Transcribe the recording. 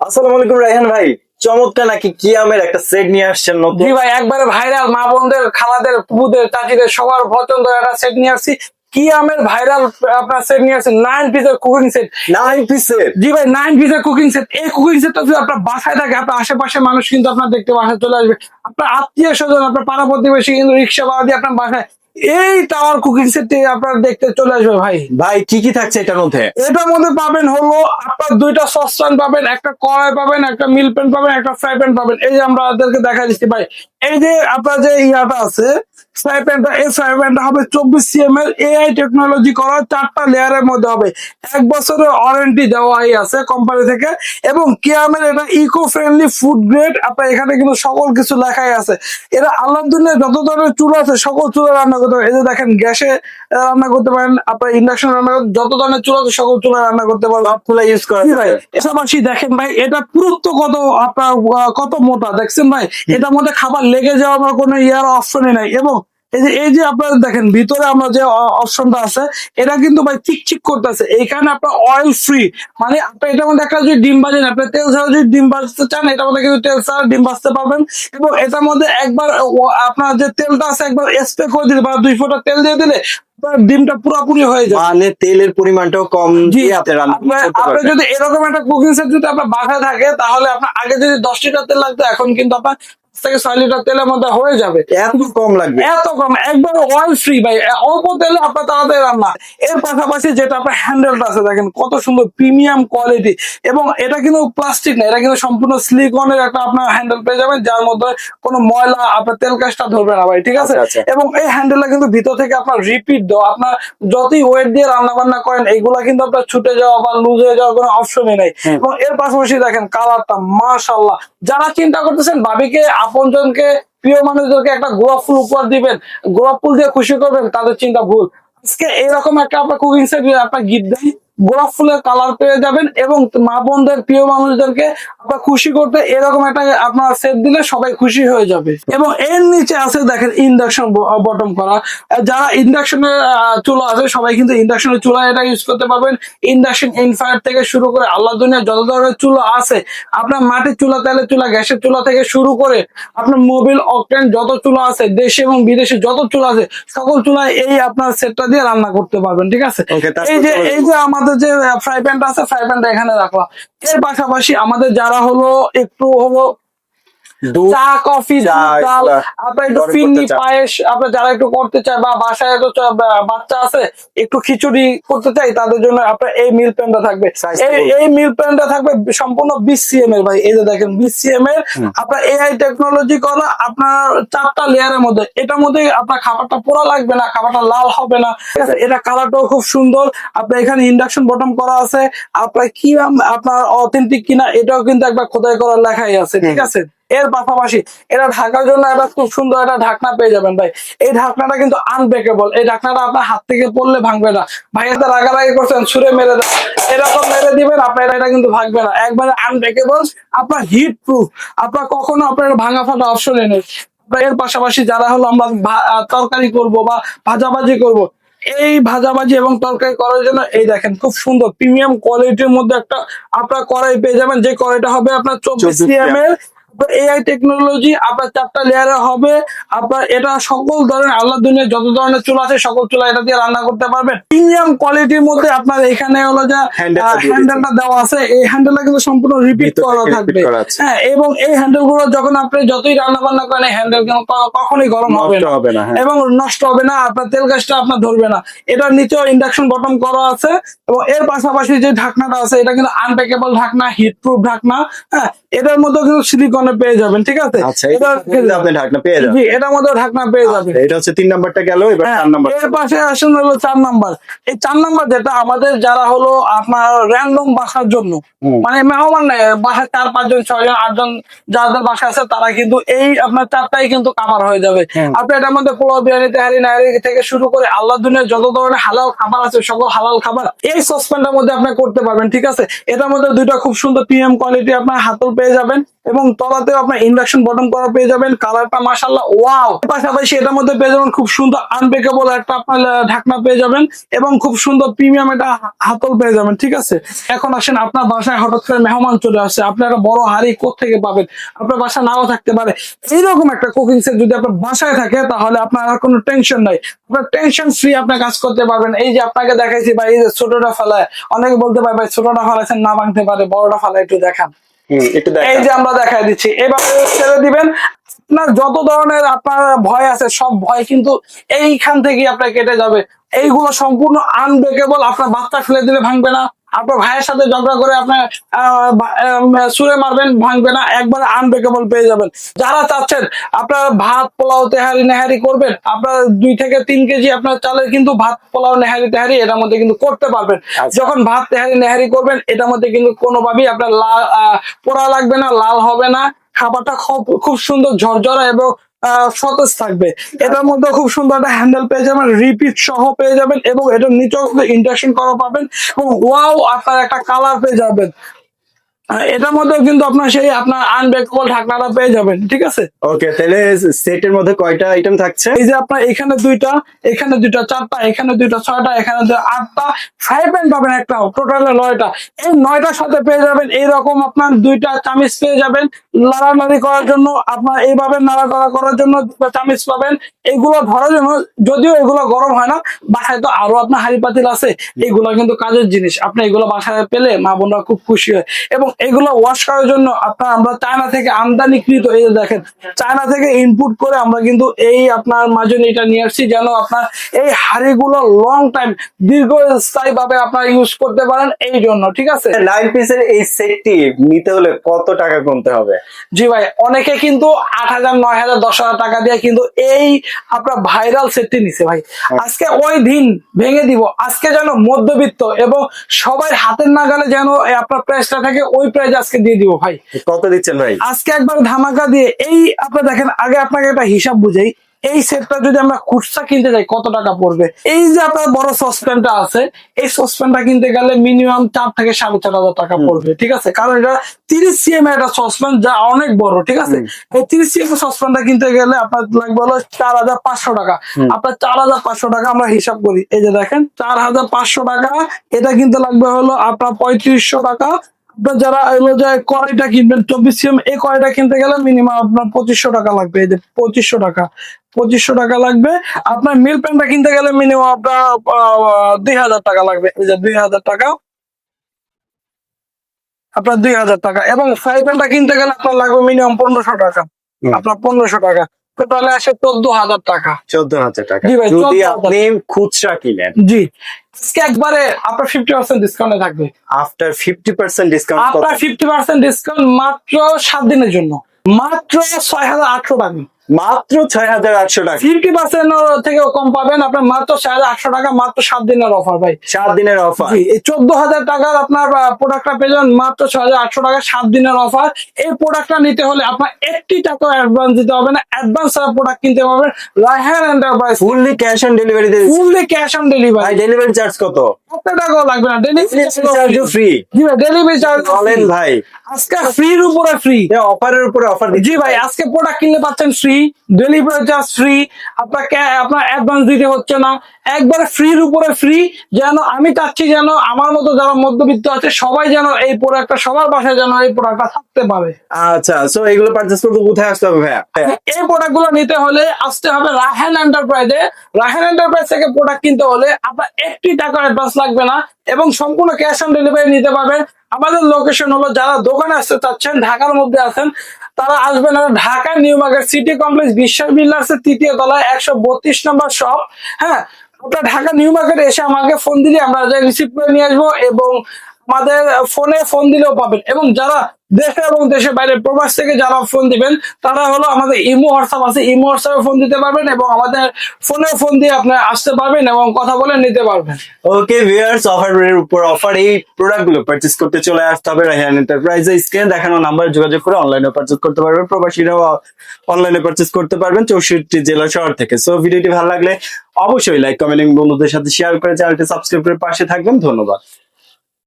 আসসালামু আলাইকুম রায়হান ভাই। চমৎকার নাকি কিয়ামের একটা সেট নিয়ে আসছেন নতুন? জি ভাই, একবারে ভাইরাল, মা বোনদের, খালাদের, পুপুদের, চাচিদের সবার পছন্দ একটা সেট নিয়ে আসছি। কি আমের ভাইরাল আপনার সেট নিয়ে আসছি, 9 পিসের কুকিং সেট। 9 পিসের? জি ভাই, 9 পিসের কুকিং সেট। এই কুকিং সেটটা যদি আপনার বাসায় থাকে, আপনার আশেপাশে মানুষ কিন্তু আপনার দেখতে বাসায় চলে আসবে। আপনার আত্মীয় স্বজন, আপনার পাড়া প্রতিবেশী কিন্তু রিক্সা ভাড়া দিয়ে আপনার বাসায় এই টাওয়ার কুকিং সেটটি আপনার দেখতে চলে আসবে ভাই। ভাই কি কি থাকছে এটার মধ্যে? এটার মধ্যে পাবেন হলো আপনার দুইটা সসপ্যান পাবেন, একটা কড়াই পাবেন, একটা মিল প্যান পাবেন, একটা ফ্রাই প্যান পাবেন। এই যে আমরা আপনাদেরকে দেখা দিচ্ছি ভাই, এই যে আপনার যে ইয়াটা আছে ফ্রাই প্যানটা, এই ফ্রাই প্যানটা হবে 24 cm এর এআই টেকনোলজি করা, 4টা লেয়ারের মধ্যে হবে। 1 বছরের ওয়ারেন্টি দেওয়াই আছে কোম্পানি থেকে। এবং কিয়ামের এটা ইকো ফ্রেন্ডলি ফুড গ্রেড। আপনার এখানে কিন্তু সকল কিছু লেখাই আছে। এটা আল্লাহর দুনিয়ায় যত ধরনের চুলা আছে সকল চুলা রান্না করতে পারেন। এই যে দেখেন, গ্যাসে রান্না করতে পারেন, আপনার ইন্ডাকশন রান্না করতে, যত ধরনের চুলা আছে সকল চুলা রান্না করতে পারবেন। সব চুলা ইউজ করা জি ভাই, যাবে? পাশাপাশি দেখেন ভাই, এটা পুরুত্ব কত আপনার কত মোটা দেখছেন ভাই। এটার মধ্যে খাবার লেগে যাওয়ার আমার কোনো ইয়ার অপশনই নাই। এবং এই যে আপনারা দেখেন ভিতরে আমরা যে অপশনটা আছে, এটা কিন্তু ভাই চিকচিক করতেছে। এইখানে আপনার অয়েল ফ্রি, মানে আপনি এটার মধ্যে একটা যদি ডিম ভাজেন, আপনি তেল ছাড়া যদি ডিম ভাজতে চান, এটার মধ্যে কিন্তু তেল ছাড়া ডিম ভাজতে পারবেন। এবং এটার মধ্যে একবার আপনার যে তেলটা আছে একবার স্প্রে করে দিলে বা 2 ফোঁটা তেল দিয়ে দিলে আপনার ডিমটা পুরোপুরি হয়ে যায়। মানে তেলের পরিমাণটাও কম জি, দিয়ে আপনি রান্না আপনার করতে আপনার পারবেন। যদি এরকম একটা কুকিং সেট যদি আপনার বাসায় থাকে, তাহলে আপনার আগে যদি 10 লিটার তেল লাগতো, এখন কিন্তু আপনার 5 থেকে 6 লিটার তেলের মধ্যে হয়ে যাবে। এত কম লাগবে? এত কম, একবার অয়েল ফ্রি ভাই, অল্প তেলে আপনার তাড়াতাড়ি রান্না। এর পাশাপাশি যেটা আপনার হ্যান্ডেলটা আছে, দেখেন কত সুন্দর প্রিমিয়াম কোয়ালিটি। এবং এটা কিন্তু প্লাস্টিক না, এটা কিন্তু সম্পূর্ণ সিলিকনের একটা আপনার হ্যান্ডেল পেয়ে যাবেন, যার মধ্যে কোনো ময়লা আপনার তেল কাজটা ধরবে না ভাই, ঠিক আছে। আচ্ছা, আচ্ছা। এবং এই হ্যান্ডেলটা কিন্তু ভিতর থেকে আপনার রিপিট দেওয়া, আপনার যতই ওয়েট দিয়ে রান্না বান্না করেন, এগুলা কিন্তু আপনার ছুটে যাওয়া বা লুজ হয়ে যাওয়ার কোনো অপশনই নেই। এবং এর পাশাপাশি দেখেন কালারটা মাশাআল্লাহ। যারা চিন্তা করতেছেন ভাবিকে, আপনজনকে, প্রিয় মানুষদেরকে একটা গোলাপ ফুল উপহার দিবেন, গোলাপ ফুল দিয়ে খুশি করবেন, তাদের চিন্তা ভুল। আজকে এরকম একটা আপনার কুকিং সেট আপনার গিফট দেয়, গোলাপ ফুলের কালার পেয়ে যাবেন। এবং মা বোনদের, প্রিয় মানুষদেরকে আপনার খুশি করতে এরকম একটা আপনার সেট দিলে সবাই খুশি হয়ে যাবে। এবং এর নিচে আছে দেখেন ইন্ডাকশন বটম করা। যারা ইন্ডাকশনের চুলা আছে, সবাই কিন্তু ইন্ডাকশনের চুলা এটা ইউজ করতে পারবেন। ইন্ডাকশন ইনফায়ার থেকে শুরু করে আল্লাহ দুনিয়া যত ধরনের চুলা আছে, আপনার মাটির চুলা, তেলের চুলা, গ্যাসের চুলা থেকে শুরু করে আপনার মোবিল অকটেন যত চুলা আছে, দেশে এবং বিদেশে যত চুলা আছে, সকল চুলায় এই আপনার সেটটা দিয়ে রান্না করতে পারবেন, ঠিক আছে। ওকে, এই যে আমাদের যে ফ্রাই প্যানটা আছে, ফ্রাই প্যানটা এখানে রাখলাম। এর পাশাপাশি আমাদের যারা হলো একটু হলো দুধ, চা, কফি, চা দুধ, ডাল, এগুলা আপনার একটু ঘরে ফিরনি, করতে চান? পায়েস, আপনার যারা একটু করতে চায়, বা বাসায় একটু বাচ্চা আছে একটু খিচুড়ি করতে চাই, তাদের জন্য আপনার এই মিল প্যানটা থাকবে। Size এই টা বলুন। এই মিল প্যানটা থাকবে সম্পূর্ণ 20 cm এর ভাই। এই যে দেখেন 20 cm এর আপনার এআই টেকনোলজি করা, আপনার 4টা লেয়ারের মধ্যে। এটার মধ্যে আপনার খাবারটা পোড়া লাগবে না, খাবারটা লাল হবে না, ঠিক আছে। এটা কালারটাও খুব সুন্দর। আপনার এখানে ইন্ডাকশন বটম করা আছে। আপনার কি আপনার অথেন্টিক কিনা এটাও কিন্তু একবার খোদাই করার লেখাই আছে, ঠিক আছে। এর পাশাপাশি এটা ঢাকার জন্য একটা খুব সুন্দর একটা ঢাকনা পেয়ে যাবেন ভাই। এই ঢাকনাটা কিন্তু আনব্রেকেবল। এই ঢাকনাটা আপনার হাত থেকে পড়লে ভাঙবে না। ভাই এটা রাগারাগি করছেন, ছুঁড়ে মেরে দেন, এরকম মেরে দিবেন, আপনার এটা কিন্তু ভাঙবে না, একবারে আনব্রেকেবল। আপনার হিট প্রুফ, আপনার কখনো আপনার ভাঙা ফাটা অপশনই নেই। এর পাশাপাশি যারা হলো আমরা তরকারি করব বা ভাজাভাজি করব, এই ভাজাভাজি এবং তরকারি করার জন্য এই দেখেন খুব সুন্দর প্রিমিয়াম কোয়ালিটির মধ্যে একটা আপনার কড়াই পেয়ে যাবেন। যে কড়াইটা হবে আপনার 24 cm এর এআই টেকনোলজি, আপনার 4টা লেয়ারে হবে। আপনার এটা সকল ধরনের আল্লাহ দুনিয়ার যত ধরনের চুলা আছে, সকল চুলা এটা দিয়ে রান্না করতে পারবেন। প্রিমিয়াম কোয়ালিটির মধ্যে আপনার এখানে হলো যে হ্যান্ডেলটা দেওয়া আছে, এই হ্যান্ডেলটা কিন্তু সম্পূর্ণ রিপিট ভিতর করা থেকে repeat থাকবে। করা আছে। হ্যাঁ, এবং এই হ্যান্ডেল গুলো যখন আপনি যতই রান্না বান্না করেন, এই হ্যান্ডেল কিন্তু কখনোই গরম হবে নষ্ট না, হবে না, হ্যাঁ। এবং নষ্ট হবে না, আপনার তেল গ্যাসটা আপনার ধরবে না। এটার নিচেও ইন্ডাকশন বটম করা আছে। এবং এর পাশাপাশি যে ঢাকনাটা আছে, এটা কিন্তু আনপ্যাকেবল ঢাকনা, হিট প্রুফ ঢাকনা। হ্যাঁ, এটার মধ্যে কিন্তু সিলিকনে পেয়ে যাবেন, ঠিক আছে। আচ্ছা, এটা আপনি ঢাকনা পেয়ে যাবেন। জি, এটার মধ্যে ঢাকনা পেয়ে যাবেন। আচ্ছা, এটা হচ্ছে 3 নাম্বারটা গেল, এবার হ্যাঁ, 4 নাম্বার। এর পাশে আসেন হলো 4 নাম্বার। এই 4 নাম্বার যেটা আমাদের যারা হলো আপনার র্যান্ডম বাসার জন্য, মানে মেহমান নেই, বাসায় 4-5 জন, 6 জন, 8 জন যাদের বাসা আছে, তারা কিন্তু এই আপনার 4টাই কিন্তু কাভার হয়ে যাবে। আপনি এটার মধ্যে পোলাও, বিরিয়ানি, তেহারি, নাহারি থেকে শুরু করে আল্লাহ দুনিয়ার যত ধরনের হালাল খাবার আছে, সকল হালাল খাবার এই সসপ্যানটার মধ্যে আপনি করতে পারবেন, ঠিক আছে। এটার মধ্যে দুইটা খুব সুন্দর প্রিমিয়াম কোয়ালিটি আপনার হাতল পেয়ে যাবেন। এবং তলাতেও আপনার ইন্ডাকশন বটম করা পেয়ে যাবেন। কালারটা মাশাআল্লাহ ওয়াও। পাশাপাশি এটার মধ্যে পেয়ে যাবেন খুব সুন্দর আনব্রেকেবল একটা আপনার ঢাকনা পেয়ে যাবেন এবং খুব সুন্দর প্রিমিয়াম একটা হাতল পেয়ে যাবেন। ঠিক আছে, এখন আসেন আপনার বাসায় হঠাৎ করে মেহমান চলে আসছে, আপনি একটা বড় হাঁড়ি কোত্থেকে পাবেন? আপনার বাসা নাও থাকতে পারে। এইরকম একটা কুকিং সেট যদি আপনার বাসায় থাকে তাহলে আপনার আর কোনো টেনশন নাই, আপনার টেনশন ফ্রি আপনার কাজ করতে পারবেন। এই যে আপনাকে দেখাইছি ভাই, এই যে ছোটটা ফেলায়, অনেকে বলতে পারে ভাই ছোটটা ফেলাইছেন না ভাঙতে পারে, বড়টা ফেলায় একটু দেখান। একটু এই যে আমরা দেখাই দিচ্ছি, এভাবে ছেড়ে দিবেন। আপনার যত ধরনের আপনার ভয় আছে সব ভয় কিন্তু এইখান থেকে আপনার কেটে যাবে। এইগুলো সম্পূর্ণ আনব্রেকেবল, আপনার বাচ্চা ফেলে দিলে ভাঙবে না, আপনার ভাইয়ের সাথে ঝগড়া করে আপনার সুরে মারবেন ভাঙবে না, একবার আনব্রেকেবল পেয়ে যাবেন। যারা চাচ্ছেন আপনার ভাত পোলাও তেহারি নেহারি করবেন, আপনার 2 থেকে 3 কেজি আপনার চালের কিন্তু ভাত পোলাও নেহারি তেহারি এটার মধ্যে কিন্তু করতে পারবেন। যখন ভাত তেহারি নেহারি করবেন এটার মধ্যে কিন্তু কোনোভাবেই আপনার লাল পোড়া লাগবে না, লাল হবে না, খাবারটা খুব সুন্দর ঝরঝরা এবং সতেজ থাকবে। এটার মধ্যে খুব সুন্দর একটা হ্যান্ডেল পেয়ে যাবেন, রিপিট সহ পেয়ে যাবেন এবং এটার নিচেও ইন্ডাকশন করা পাবেন এবং ওয়াও আপনার একটা কালার পেয়ে যাবেন। এটার মধ্যেও কিন্তু আপনার সেই আপনার আনব্রেকেবল ঢাকনাটা পেয়ে যাবেন। ঠিক আছে, ওকে, তাহলে সেটের মধ্যে কয়টা আইটেম থাকছে? এই যে আপনার এখানে 2টা, এখানে 2টা, 4টা, এখানে 2টা, 6টা, এখানে 8টা, ফ্রাই প্যান পাবেন একটা, টোটালে 9টা। এই 9টার সাথে পেয়ে যাবেন এইরকম আপনার 2টা চামিচ পেয়ে যাবেন নাড়ানাড়ি করার জন্য, আপনার এইভাবে নাড়াচাড়া করার জন্য 2টা চামিচ পাবেন। এগুলো ধরার জন্য, যদিও এগুলো গরম হয় না, বাসায় তো আরো আপনার হাঁড়ি পাতিল আছে, এগুলো কিন্তু কাজের জিনিস, আপনি এগুলো বাসায় পেলে মা বোনরা খুব খুশি হয়। এবং এগুলো ওয়াশ করার জন্য আপনার আমরা চায়না থেকে আমদানিকৃত, এই যে দেখেন চায়না থেকে ইনপুট করে আমরা কিন্তু এই আপনার মাজনিটা নিয়ে আসছি, যেন আপনার এই হাঁড়িগুলো লং টাইম দীর্ঘস্থায়ী ভাবে আপনার ইউজ করতে পারেন এই জন্য। ঠিক আছে, 9 পিসের এই সেটটি নিতে হলে কত টাকা গুনতে হবে? জি ভাই, অনেকে কিন্তু 8,000, 9,000, 10,000 টাকা দিয়ে কিন্তু এই আপনার ভাইরাল সেটটি নিছে ভাই। আজকে ওই দিন ভেঙে দিব, আজকে যেন মধ্যবিত্ত এবং সবাই হাতের নাগালে যেন আপনার প্রাইসটা থাকে, ওই প্রাইস আজকে দিয়ে দিব ভাই। কত দিচ্ছেন ভাই? আজকে একবার ধামাকা দিয়ে এই আপনার দেখেন, আগে আপনাকে একটা হিসাব বুঝাই, এই সেটটা যদি আমরা খুচরা কিনতে যাই কত টাকা পড়বে। এই যে আপনার বড় সসপ্যানটা আছে, এই সসপ্যানটা কিনতে গেলে মিনিমাম 4 থেকে 4,500 টাকা পড়বে। ঠিক আছে, কারণ এটা 30 cm একটা সসপ্যান, যা অনেক বড়। ঠিক আছে, এই 30 cm সসপ্যানটা কিনতে গেলে আপনার লাগবে হলো 4,500 টাকা। আপনার 4,500 টাকা আমরা হিসাব করি, এই যে দেখেন 4,500 টাকা, এটা কিনতে লাগবে হলো আপনার 3500 টাকা। আপনার যারা এগুলো যে কড়াইটা কিনবেন 24 cm, এই কড়াইটা কিনতে গেলে মিনিমাম আপনার 2500 টাকা লাগবে। এই যে 2500 টাকা, 2500 টাকা লাগবে। আপনার মিল প্যানটা কিনতে গেলে মিনিমাম আপনার 2,000 টাকা লাগবে। এই যে 2,000 টাকা, আপনার 2,000 টাকা। এবং ফ্রাই প্যানটা কিনতে গেলে আপনার লাগবে মিনিমাম 1,500 টাকা, আপনার 1,500 টাকা। তাহলে আসে 14,000 টাকা। 14,000 টাকা জি ভাই, যদি 14,000 আপনি খুচরা কিনেন। জি, আজকে একবারে আপনার 50% ডিসকাউন্টে থাকবে। আফটার 50% ডিসকাউন্ট আপনার 50% ডিসকাউন্ট মাত্র 7 দিনের জন্য, মাত্র 6,800 টাকা। মাত্র 6,800 টাকা, 50% থেকেও কম পাবেন আপনার, মাত্র 6,800 টাকা, মাত্র 7 দিনের অফার ভাই। 7 দিনের অফার। জি, এই 14,000 টাকার আপনার প্রোডাক্টটা পেয়ে যাবেন মাত্র 6,800 টাকা, 7 দিনের অফার। এই প্রোডাক্টটা নিতে হলে আপনার 80 টাকা অ্যাডভান্স দিতে হবে না, অ্যাডভান্স ছাড়া প্রোডাক্ট কিনতে পারবেন Raihan enterprise. Fully cash on delivery দিচ্ছি। Fully cash on delivery, delivery charge কত? 1 টাকাও লাগবে না, ডেলিভারি চার্জ ফ্রি। জি ভাই, ডেলিভারি চার্জ বলেন ভাই, আজকে ফ্রির উপরে ফ্রি, অফারের উপরে অফার। জি ভাই, আজকে প্রোডাক্ট কিনলে পাচ্ছেন ফ্রি, ডেলিভারি চার্জ ফ্রি, আপনাকে আপনার অ্যাডভান্স দিতে হচ্ছে না, একবারে ফ্রির উপরে ফ্রি। যেন আমি চাচ্ছি যেন আমার মতো যারা মধ্যবিত্ত আছে সবাই যেন এই প্রোডাক্টটা, সবার বাসায় যেন এই প্রোডাক্টটা থাকতে পারে। আচ্ছা, সো এগুলো পারচেজ করতে কোথায় আসতে হবে ভাইয়া? এই প্রোডাক্ট গুলো নিতে হলে আসতে হবে রায়হান এন্টারপ্রাইজে। রায়হান এন্টারপ্রাইজ থেকে প্রোডাক্ট কিনতে হলে আপনার 80 টাকা অ্যাডভান্স লাগবে না এবং সম্পূর্ণ ক্যাশ অন ডেলিভারি নিতে পারবেন। আমাদের লোকেশন হলো, যারা দোকানে আসতে চাচ্ছেন ঢাকার মধ্যে আছেন তারা আসবেন Dhaka new market city complex বিশ্বাস বিল্ডার্সের 3য় তলায় 132 নম্বর শপ। হ্যাঁ, আপনার ঢাকা নিউ মার্কেটে এসে আমাকে ফোন দিলে আমরা রিসিভ করে নিয়ে আসবো এবং আমাদের ফোনে ফোন দিলেও পাবেন। এবং যারা দেশে এবং দেশের বাইরে প্রবাস থেকে যারা ফোন দিবেন তারা হলো আমাদের ইমো হোয়াটসঅ্যাপ আছে, ইমো হোয়াটসঅ্যাপে ফোন দিতে পারবেন এবং আমাদের ফোনে ফোন দিয়ে আপনি আসতে পারবেন এবং কথা বলে নিতে পারবেন। ওকে ভিউয়ার্স, অফারের উপর অফার, এই প্রোডাক্টগুলো পারচেজ করতে চলে আসতে হবে রায়হান এন্টারপ্রাইজে। স্ক্রিনে দেখানো নাম্বারে যোগাযোগ করে অনলাইনে পারচেজ করতে পারবেন, প্রবাসীরাও অনলাইনে পারচেজ করতে পারবেন 64 জেলা শহর থেকে। সো ভিডিওটি ভালো লাগলে অবশ্যই লাইক, কমেন্ট এবং বন্ধুদের সাথে শেয়ার করে চ্যানেলটি সাবস্ক্রাইব করে পাশে থাকবেন। ধন্যবাদ।